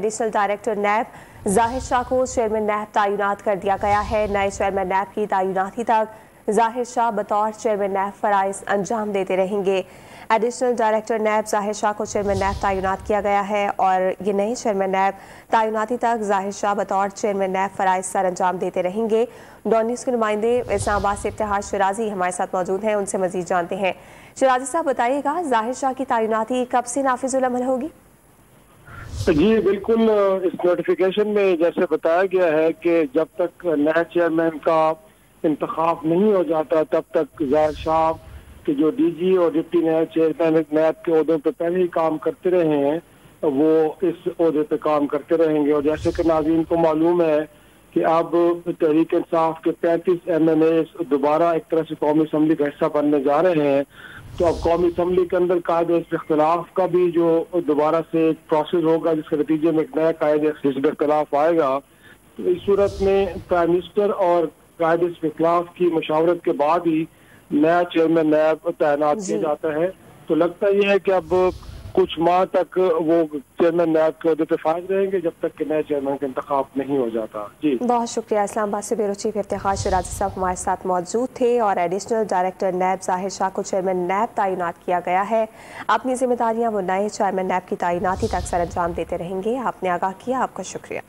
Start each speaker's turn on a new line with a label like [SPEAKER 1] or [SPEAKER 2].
[SPEAKER 1] Additional director नैब जाहिर शाह को chairman नैब तैनात कर दिया गया है। नए चेयरमैन नैब की तैनाती तक जाहिर शाह बतौर चेयरमैन नैब फराइज अंजाम देते रहेंगे। एडिशनल डायरेक्टर नैब जाहिर शाह को चेयरमैन नैब तैनात किया गया है और ये नए चेयरमैन नैब तैनाती तक जाहिर शाह बतौर चेयरमैन नैब फराइज सर अंजाम देते रहेंगे। डॉन न्यूज़ के नुमाइंदे इस्लामाबाद से इफ्तिखार शिराजी हमारे साथ मौजूद हैं, उनसे मजीद जानते हैं। शिराजी साहब बताइएगा, जाहिर शाह की तैनाती कब से नाफिजुल अमल होगी?
[SPEAKER 2] जी बिल्कुल, इस नोटिफिकेशन में जैसे बताया गया है कि जब तक नए चेयरमैन का इंतखाब नहीं हो जाता तब तक जाहिर शाह के जो डीजी और डिप्टी नए चेयरमैन नैब के ओहदों पर पहले ही काम करते रहे हैं वो इस ओहदे पे काम करते रहेंगे। और जैसे कि नाज़रीन को मालूम है कि अब तहरीक इंसाफ के 35 MNA दोबारा एक तरह से कौमी असम्बली का हिस्सा बनने जा रहे हैं, तो अब कौमी असम्बली के अंदर कायदे इख्तिलाफ का भी जो दोबारा से एक प्रोसेस होगा जिसके नतीजे में एक नया कायदे इख्तिलाफ आएगा। तो इस सूरत में प्राइम मिनिस्टर और कायदे इख्तिलाफ की मशावरत के बाद ही नया चेयरमैन नैब तैनात किया जाता है। तो लगता यह है कि अब कुछ माह तक वो चेयरमैन नैब के ओहदे पे फायद रहेंगे जब तक कि नए चेयरमैन का इंतखाब नहीं हो जाता। जी
[SPEAKER 1] बहुत शुक्रिया। इस्लामाबाद से ब्यूरो चीफ इफ्तिखार शिराजी साहब हमारे साथ मौजूद थे। और एडिशनल डायरेक्टर नैब जाहिर शाह को चेयरमैन नैब तैनात किया गया है। अपनी जिम्मेदारियां वो नए चेयरमैन नैब की तैनाती तक सर अंजाम देते रहेंगे। आपने आगाह किया, आपका शुक्रिया।